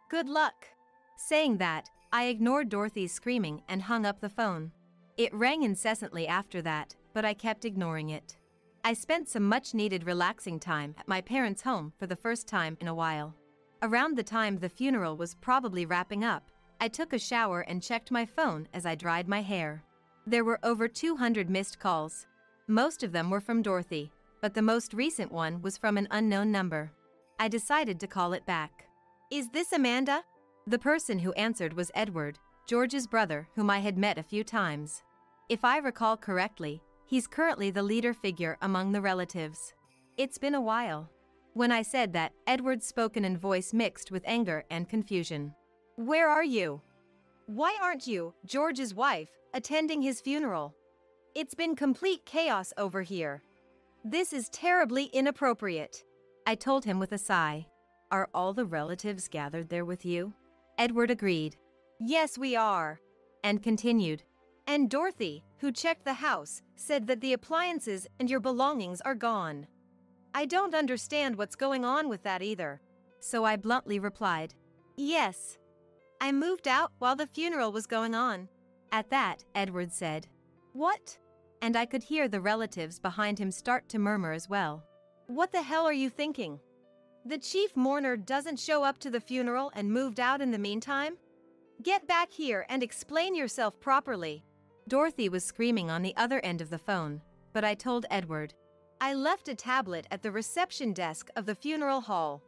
A: Good luck."
B: Saying that, I ignored Dorothy's screaming and hung up the phone. It rang incessantly after that, but I kept ignoring it. I spent some much-needed relaxing time at my parents' home for the first time in a while. Around the time the funeral was probably wrapping up, I took a shower and checked my phone as I dried my hair. There were over 200 missed calls. Most of them were from Dorothy, but the most recent one was from an unknown number. I decided to call it back.
A: "Is this Amanda?"
B: The person who answered was Edward, George's brother, whom I had met a few times. If I recall correctly, he's currently the leader figure among the relatives. It's been a while. When I said that, Edward spoke in a voice mixed with anger and confusion.
A: "Where are you? Why aren't you, George's wife, attending his funeral? It's been complete chaos over here. This is terribly inappropriate."
B: I told him with a sigh. "Are all the relatives gathered there with you?" Edward agreed.
A: "Yes, we are."
B: And continued.
A: "And Dorothy, who checked the house, said that the appliances and your belongings are gone. I don't understand what's going on with that either."
B: So I bluntly replied,
A: "Yes. I moved out while the funeral was going on."
B: At that, Edward said,
A: "What?"
B: And I could hear the relatives behind him start to murmur as well.
A: "What the hell are you thinking? The chief mourner doesn't show up to the funeral and moved out in the meantime? Get back here and explain yourself properly."
B: Dorothy was screaming on the other end of the phone, but I told Edward,
A: "I left a tablet at the reception desk of the funeral hall.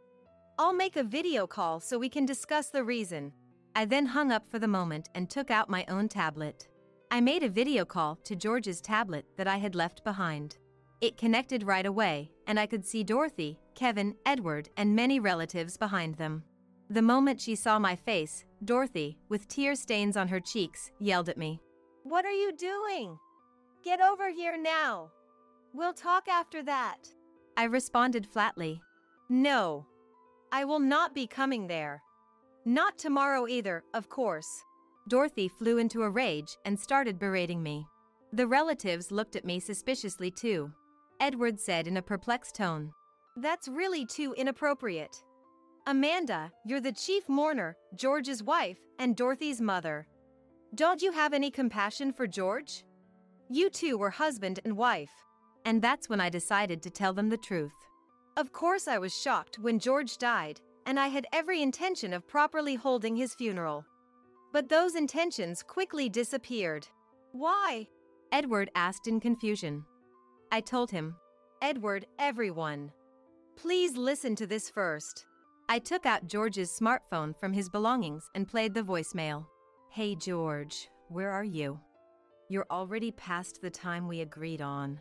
A: I'll make a video call so we can discuss the reason."
B: I then hung up for the moment and took out my own tablet. I made a video call to George's tablet that I had left behind. It connected right away, and I could see Dorothy, Kevin, Edward, and many relatives behind them. The moment she saw my face, Dorothy, with tear stains on her cheeks, yelled at me.
A: "What are you doing? Get over here now. We'll talk after that."
B: I responded flatly,
A: "No. I will not be coming there. Not tomorrow either, of course."
B: Dorothy flew into a rage and started berating me. The relatives looked at me suspiciously too. Edward said in a perplexed tone,
A: That's really too inappropriate. Amanda, you're the chief mourner, George's wife, and Dorothy's mother. Don't you have any compassion for George? You two were husband and wife.
B: And that's when I decided to tell them the truth.
A: Of course I was shocked when George died, and I had every intention of properly holding his funeral. But those intentions quickly disappeared. Why?
B: Edward asked in confusion. I told him.
A: Edward, everyone. Please listen to this first.
B: I took out George's smartphone from his belongings and played the voicemail. Hey George, where are you? You're already past the time we agreed on.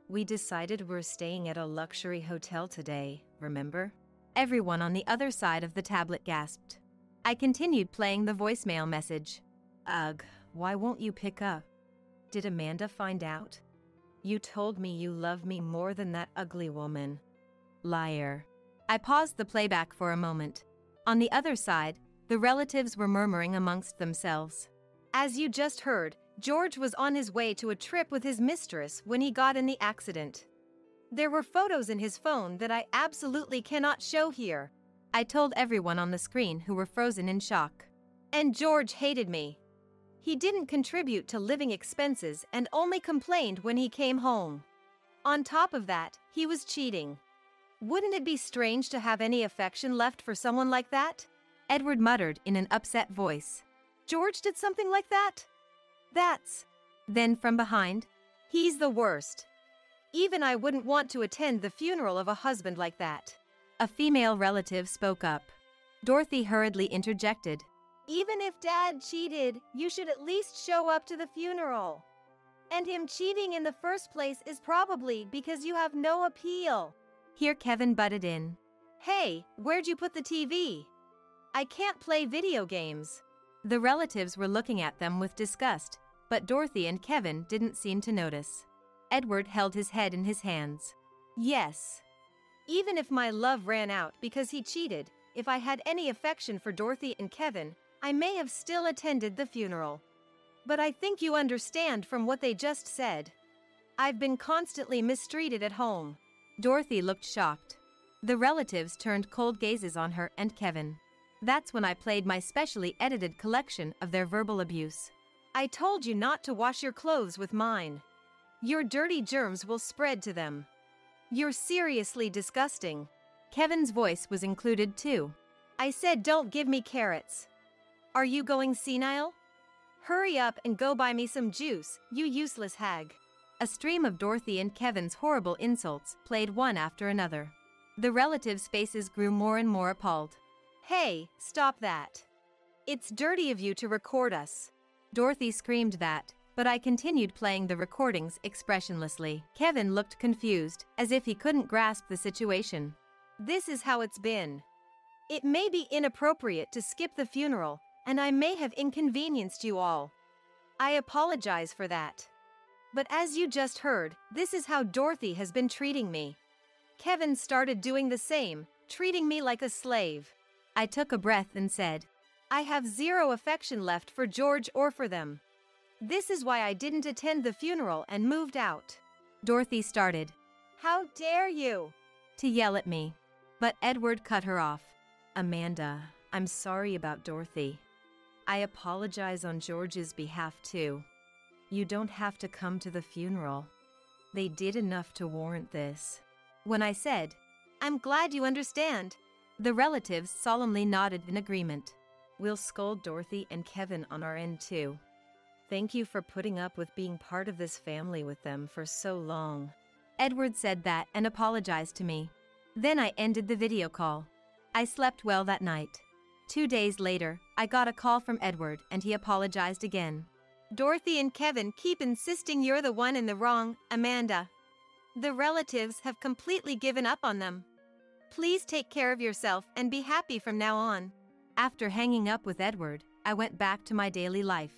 B: We decided we're staying at a luxury hotel today, remember? Everyone on the other side of the tablet gasped. I continued playing the voicemail message. Ugh, why won't you pick up? Did Amanda find out? You told me you love me more than that ugly woman. Liar. I paused the playback for a moment. On the other side, the relatives were murmuring amongst themselves.
A: As you just heard, George was on his way to a trip with his mistress when he got in the accident. There were photos in his phone that I absolutely cannot show here.
B: I told everyone on the screen who were frozen in shock.
A: And George hated me. He didn't contribute to living expenses and only complained when he came home. On top of that, he was cheating. Wouldn't it be strange to have any affection left for someone like that?
B: Edward muttered in an upset voice.
A: George did something like that? That's...
B: Then from behind,
A: he's the worst. Even I wouldn't want to attend the funeral of a husband like that.
B: A female relative spoke up. Dorothy hurriedly interjected.
A: Even if Dad cheated, you should at least show up to the funeral. And him cheating in the first place is probably because you have no appeal.
B: Here Kevin butted in.
A: Hey, where'd you put the TV? I can't play video games.
B: The relatives were looking at them with disgust, but Dorothy and Kevin didn't seem to notice. Edward held his head in his hands.
A: Yes. Even if my love ran out because he cheated, if I had any affection for Dorothy and Kevin, I may have still attended the funeral. But I think you understand from what they just said. I've been constantly mistreated at home.
B: Dorothy looked shocked. The relatives turned cold gazes on her and Kevin. That's when I played my specially edited collection of their verbal abuse.
A: I told you not to wash your clothes with mine. Your dirty germs will spread to them. You're seriously disgusting.
B: Kevin's voice was included too.
A: I said don't give me carrots. Are you going senile? Hurry up and go buy me some juice, you useless hag.
B: A stream of Dorothy and Kevin's horrible insults played one after another. The relatives' faces grew more and more appalled.
A: Hey, stop that. It's dirty of you to record us.
B: Dorothy screamed that, but I continued playing the recordings expressionlessly. Kevin looked confused, as if he couldn't grasp the situation.
A: This is how it's been. It may be inappropriate to skip the funeral, and I may have inconvenienced you all. I apologize for that. But as you just heard, this is how Dorothy has been treating me. Kevin started doing the same, treating me like a slave.
B: I took a breath and said,
A: I have zero affection left for George or for them. This is why I didn't attend the funeral and moved out.
B: Dorothy started.
A: How dare you?
B: To yell at me. But Edward cut her off. Amanda, I'm sorry about Dorothy. I apologize on George's behalf too. You don't have to come to the funeral. They did enough to warrant this. When I said,
A: I'm glad you understand,
B: the relatives solemnly nodded in agreement. We'll scold Dorothy and Kevin on our end too. Thank you for putting up with being part of this family with them for so long. Edward said that and apologized to me. Then I ended the video call. I slept well that night. 2 days later, I got a call from Edward and he apologized again.
A: Dorothy and Kevin keep insisting you're the one in the wrong, Amanda. The relatives have completely given up on them. Please take care of yourself and be happy from now on.
B: After hanging up with Edward, I went back to my daily life.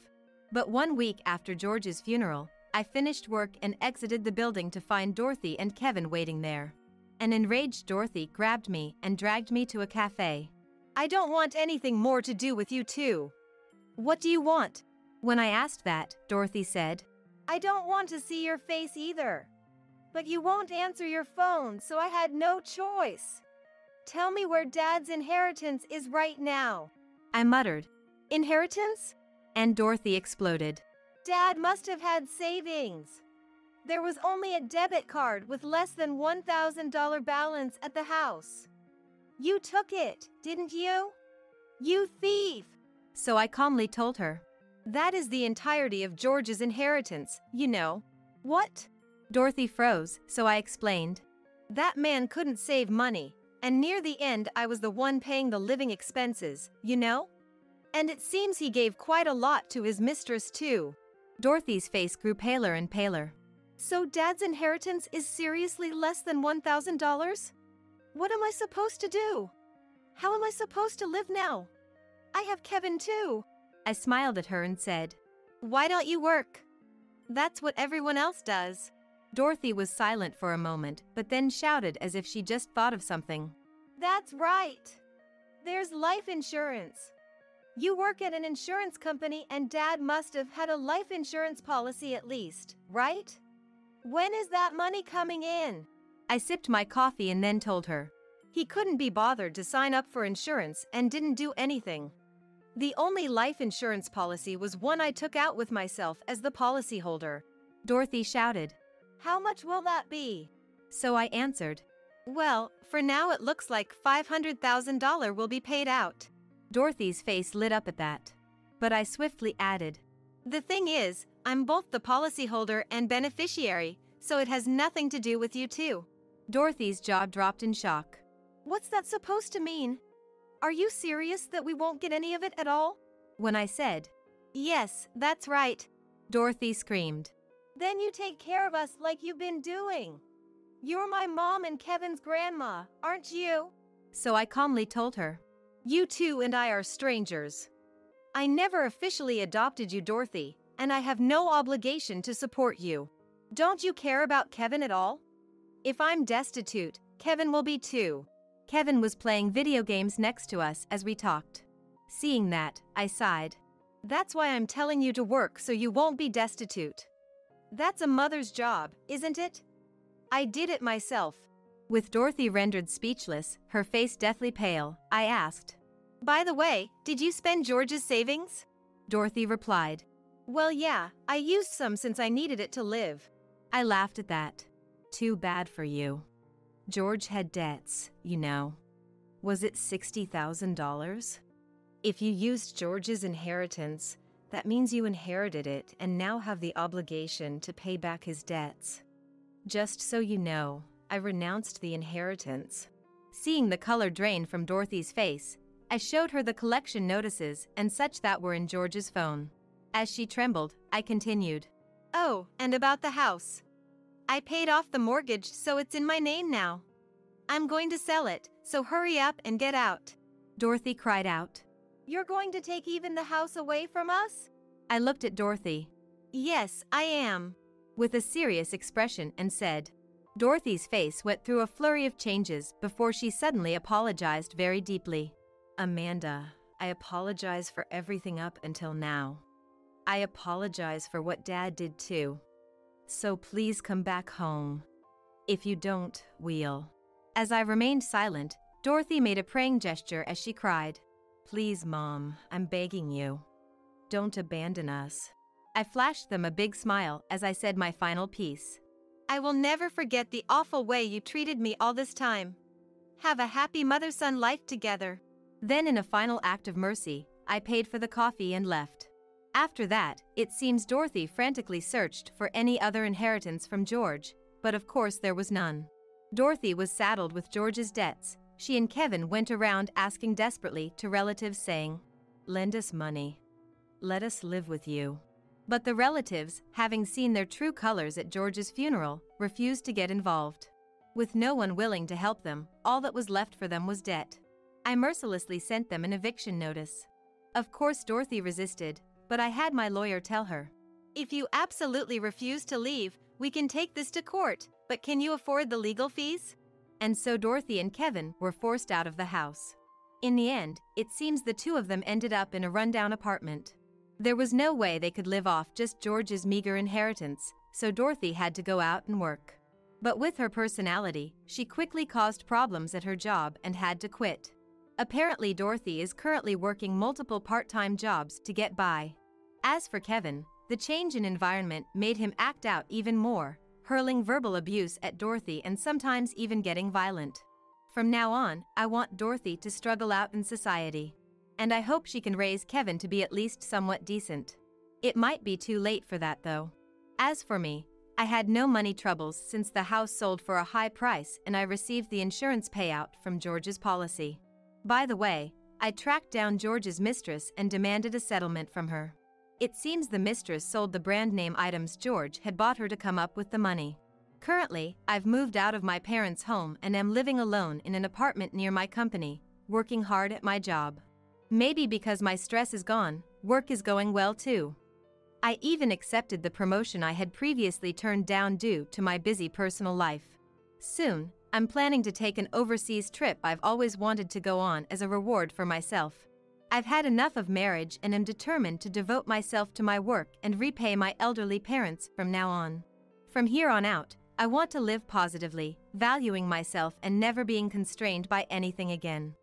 B: But 1 week after George's funeral, I finished work and exited the building to find Dorothy and Kevin waiting there. An enraged Dorothy grabbed me and dragged me to a cafe.
A: I don't want anything more to do with you two. What do you want?
B: When I asked that, Dorothy said,
A: I don't want to see your face either. But you won't answer your phone, so I had no choice. Tell me where Dad's inheritance is right now.
B: I muttered.
A: Inheritance?
B: And Dorothy exploded.
A: Dad must have had savings. There was only a debit card with less than $1,000 balance at the house. You took it, didn't you? You thief!
B: So I calmly told her.
A: That is the entirety of George's inheritance, you know. What?
B: Dorothy froze, so I explained.
A: That man couldn't save money, and near the end I was the one paying the living expenses, you know? And it seems he gave quite a lot to his mistress too.
B: Dorothy's face grew paler and paler.
A: So Dad's inheritance is seriously less than $1,000? What am I supposed to do? How am I supposed to live now? I have Kevin too.
B: I smiled at her and said,
A: Why don't you work? That's what everyone else does.
B: Dorothy was silent for a moment, but then shouted as if she just thought of something.
A: That's right. There's life insurance. You work at an insurance company and Dad must have had a life insurance policy at least, right? When is that money coming in?
B: I sipped my coffee and then told her.
A: He couldn't be bothered to sign up for insurance and didn't do anything. The only life insurance policy was one I took out with myself as the policyholder.
B: Dorothy shouted.
A: How much will that be?
B: So I answered.
A: Well, for now it looks like $500,000 will be paid out.
B: Dorothy's face lit up at that. But I swiftly added.
A: The thing is, I'm both the policyholder and beneficiary, so it has nothing to do with you too.
B: Dorothy's jaw dropped in shock.
A: What's that supposed to mean? Are you serious that we won't get any of it at all?
B: When I said,
A: Yes, that's right.
B: Dorothy screamed.
A: Then you take care of us like you've been doing. You're my mom and Kevin's grandma, aren't you?
B: So I calmly told her.
A: You two and I are strangers. I never officially adopted you, Dorothy, and I have no obligation to support you. Don't you care about Kevin at all? If I'm destitute, Kevin will be too.
B: Kevin was playing video games next to us as we talked. Seeing that, I sighed.
A: That's why I'm telling you to work so you won't be destitute. That's a mother's job, isn't it? I did it myself.
B: With Dorothy rendered speechless, her face deathly pale, I asked.
A: By the way, did you spend George's savings?
B: Dorothy replied.
A: Well, yeah, I used some since I needed it to live.
B: I laughed at that. Too bad for you. George had debts, you know. Was it $60,000? If you used George's inheritance, that means you inherited it and now have the obligation to pay back his debts. Just so you know, I renounced the inheritance. Seeing the color drain from Dorothy's face, I showed her the collection notices and such that were in George's phone. As she trembled, I continued.
A: Oh, and about the house. I paid off the mortgage, so it's in my name now. I'm going to sell it, so hurry up and get out.
B: Dorothy cried out.
A: You're going to take even the house away from us?
B: I looked at Dorothy.
A: Yes, I am.
B: With a serious expression and said. Dorothy's face went through a flurry of changes before she suddenly apologized very deeply. Amanda, I apologize for everything up until now. I apologize for what Dad did too. So please come back home. If you don't, we'll. As I remained silent, Dorothy made a praying gesture as she cried. Please, Mom, I'm begging you. Don't abandon us. I flashed them a big smile as I said my final piece.
A: I will never forget the awful way you treated me all this time. Have a happy mother-son life together.
B: Then in a final act of mercy, I paid for the coffee and left. After that, it seems Dorothy frantically searched for any other inheritance from George, but of course there was none. Dorothy was saddled with George's debts. She and Kevin went around asking desperately to relatives saying, Lend us money. Let us live with you. But the relatives, having seen their true colors at George's funeral, refused to get involved. With no one willing to help them, all that was left for them was debt. I mercilessly sent them an eviction notice. Of course Dorothy resisted, but I had my lawyer tell her.
A: If you absolutely refuse to leave, we can take this to court, but can you afford the legal fees?
B: And so Dorothy and Kevin were forced out of the house. In the end, it seems the two of them ended up in a rundown apartment. There was no way they could live off just George's meager inheritance, so Dorothy had to go out and work. But with her personality, she quickly caused problems at her job and had to quit. Apparently, Dorothy is currently working multiple part-time jobs to get by. As for Kevin, the change in environment made him act out even more, hurling verbal abuse at Dorothy and sometimes even getting violent. From now on, I want Dorothy to struggle out in society. And I hope she can raise Kevin to be at least somewhat decent. It might be too late for that though. As for me, I had no money troubles since the house sold for a high price and I received the insurance payout from George's policy. By the way, I tracked down George's mistress and demanded a settlement from her. It seems the mistress sold the brand name items George had bought her to come up with the money. Currently, I've moved out of my parents' home and am living alone in an apartment near my company, working hard at my job. Maybe because my stress is gone, work is going well too. I even accepted the promotion I had previously turned down due to my busy personal life. Soon, I'm planning to take an overseas trip I've always wanted to go on as a reward for myself. I've had enough of marriage and am determined to devote myself to my work and repay my elderly parents from now on. From here on out, I want to live positively, valuing myself and never being constrained by anything again.